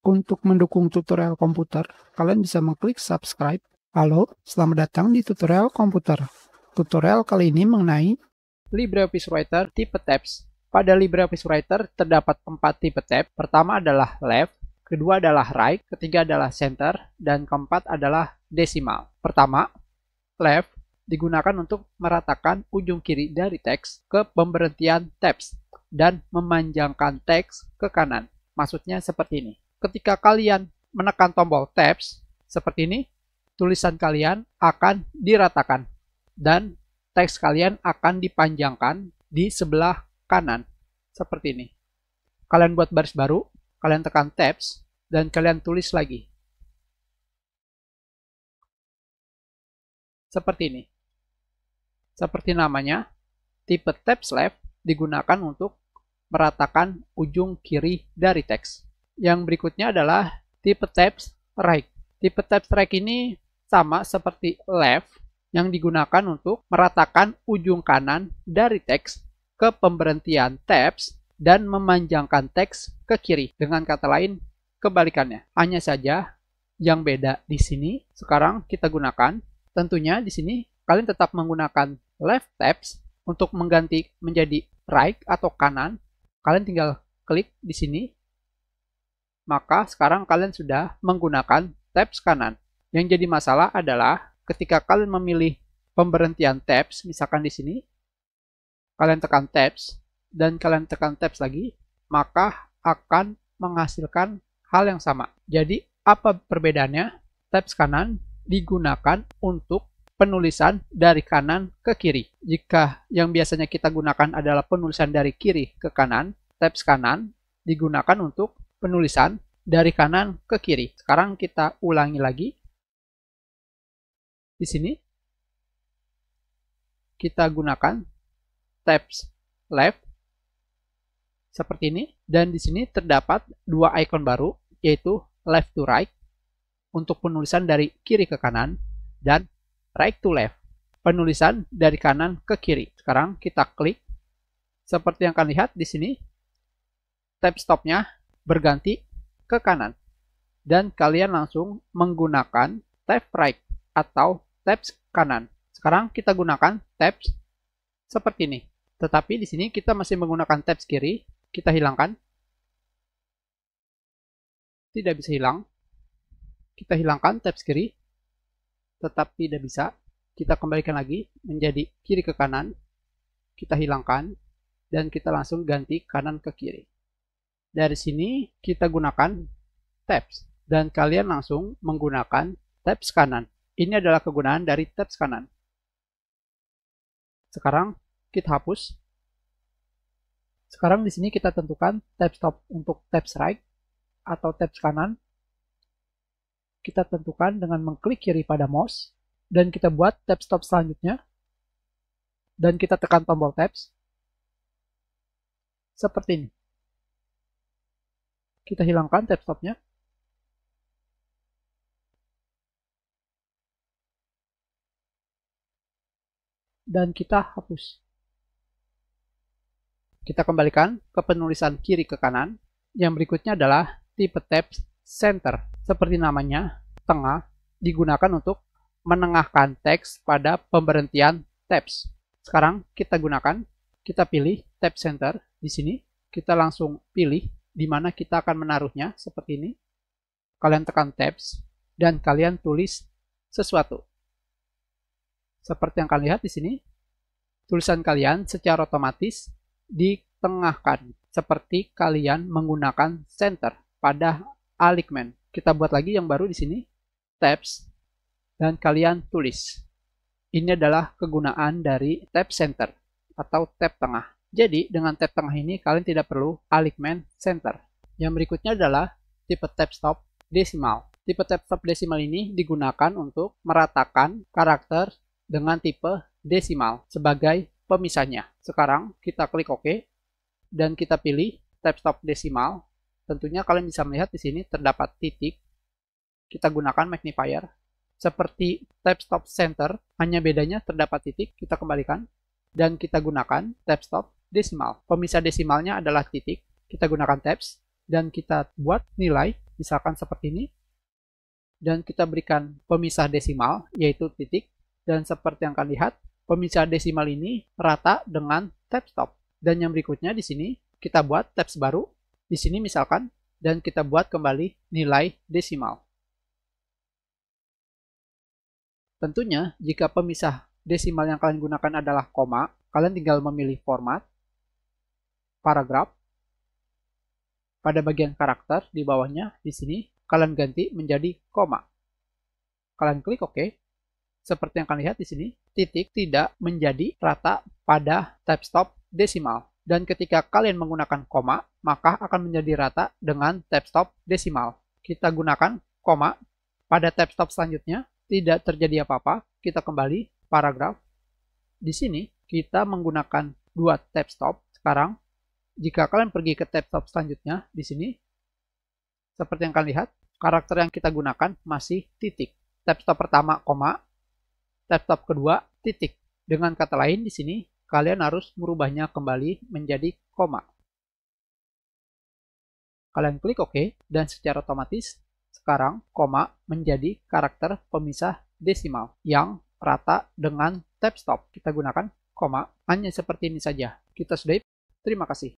Untuk mendukung tutorial komputer, kalian bisa mengklik subscribe. Halo, selamat datang di tutorial komputer. Tutorial kali ini mengenai LibreOffice Writer tipe tabs. Pada LibreOffice Writer terdapat 4 tipe tab. Pertama adalah left, kedua adalah right, ketiga adalah center, dan keempat adalah decimal. Pertama, left digunakan untuk meratakan ujung kiri dari teks ke pemberhentian tabs dan memanjangkan teks ke kanan. Maksudnya seperti ini. Ketika kalian menekan tombol tabs seperti ini, tulisan kalian akan diratakan dan teks kalian akan dipanjangkan di sebelah kanan seperti ini. Kalian buat baris baru, kalian tekan tabs dan kalian tulis lagi seperti ini. Seperti namanya, tipe tabs left digunakan untuk meratakan ujung kiri dari teks. Yang berikutnya adalah tipe tabs right. Tipe tabs right ini sama seperti left yang digunakan untuk meratakan ujung kanan dari teks ke pemberhentian tabs dan memanjangkan teks ke kiri. Dengan kata lain, kebalikannya. Hanya saja yang beda di sini sekarang kita gunakan. Tentunya di sini kalian tetap menggunakan left tabs untuk mengganti menjadi right atau kanan. Kalian tinggal klik di sini. Maka sekarang kalian sudah menggunakan tabs kanan. Yang jadi masalah adalah ketika kalian memilih pemberhentian tabs, misalkan di sini, kalian tekan tabs dan kalian tekan tabs lagi, maka akan menghasilkan hal yang sama. Jadi apa perbedaannya? Tabs kanan digunakan untuk penulisan dari kanan ke kiri. Jika yang biasanya kita gunakan adalah penulisan dari kiri ke kanan, tabs kanan digunakan untuk penulisan dari kanan ke kiri. Sekarang kita ulangi lagi. Di sini kita gunakan tabs left seperti ini, dan di sini terdapat dua icon baru, yaitu left to right untuk penulisan dari kiri ke kanan dan right to left penulisan dari kanan ke kiri. Sekarang kita klik. Seperti yang kalian lihat di sini, tab stopnya berganti ke kanan dan kalian langsung menggunakan tab right atau tabs kanan. Sekarang kita gunakan tabs seperti ini. Tetapi di sini kita masih menggunakan tabs kiri. Kita hilangkan. Tidak bisa hilang. Kita hilangkan tabs kiri. Tetap tidak bisa. Kita kembalikan lagi menjadi kiri ke kanan. Kita hilangkan dan kita langsung ganti kanan ke kiri. Dari sini kita gunakan tabs dan kalian langsung menggunakan tabs kanan. Ini adalah kegunaan dari tabs kanan. Sekarang kita hapus. Sekarang di sini kita tentukan tab stop untuk tabs right atau tabs kanan. Kita tentukan dengan mengklik kiri pada mouse dan kita buat tab stop selanjutnya dan kita tekan tombol tabs seperti ini. Kita hilangkan tab stopnya. Dan kita hapus. Kita kembalikan ke penulisan kiri ke kanan. Yang berikutnya adalah tipe tabs center. Seperti namanya, tengah digunakan untuk menengahkan teks pada pemberhentian tabs. Sekarang kita gunakan, kita pilih tab center di sini. Kita langsung pilih di mana kita akan menaruhnya seperti ini. Kalian tekan tabs dan kalian tulis sesuatu. Seperti yang kalian lihat di sini, tulisan kalian secara otomatis ditengahkan seperti kalian menggunakan center pada alignment. Kita buat lagi yang baru di sini, tabs dan kalian tulis. Ini adalah kegunaan dari tab center atau tab tengah. Jadi, dengan tab tengah ini, kalian tidak perlu alignment center. Yang berikutnya adalah tipe tab stop decimal. Tipe tab stop decimal ini digunakan untuk meratakan karakter dengan tipe decimal sebagai pemisahnya. Sekarang, kita klik OK, dan kita pilih tab stop decimal. Tentunya kalian bisa melihat di sini terdapat titik. Kita gunakan magnifier. Seperti tab stop center, hanya bedanya terdapat titik. Kita kembalikan, dan kita gunakan tab stop decimal. Pemisah desimalnya adalah titik. Kita gunakan tabs dan kita buat nilai misalkan seperti ini, dan kita berikan pemisah desimal, yaitu titik, dan seperti yang kalian lihat, pemisah desimal ini rata dengan tab stop. Dan yang berikutnya di sini, kita buat tabs baru, di sini misalkan, dan kita buat kembali nilai desimal. Tentunya, jika pemisah desimal yang kalian gunakan adalah koma, kalian tinggal memilih format, paragraf, pada bagian karakter di bawahnya, di sini, kalian ganti menjadi koma. Kalian klik OK. Seperti yang kalian lihat di sini, titik tidak menjadi rata pada tab stop desimal. Dan ketika kalian menggunakan koma, maka akan menjadi rata dengan tab stop desimal. Kita gunakan koma pada tab stop selanjutnya. Tidak terjadi apa-apa, kita kembali paragraf. Di sini kita menggunakan 2 tab stop. Sekarang, jika kalian pergi ke tab stop selanjutnya, di sini, seperti yang kalian lihat, karakter yang kita gunakan masih titik. Tab stop pertama, koma. Tab stop kedua, titik. Dengan kata lain, di sini, kalian harus merubahnya kembali menjadi koma. Kalian klik OK, dan secara otomatis, sekarang, koma menjadi karakter pemisah desimal yang rata dengan tab stop. Kita gunakan koma, hanya seperti ini saja. Kita sudah. Terima kasih.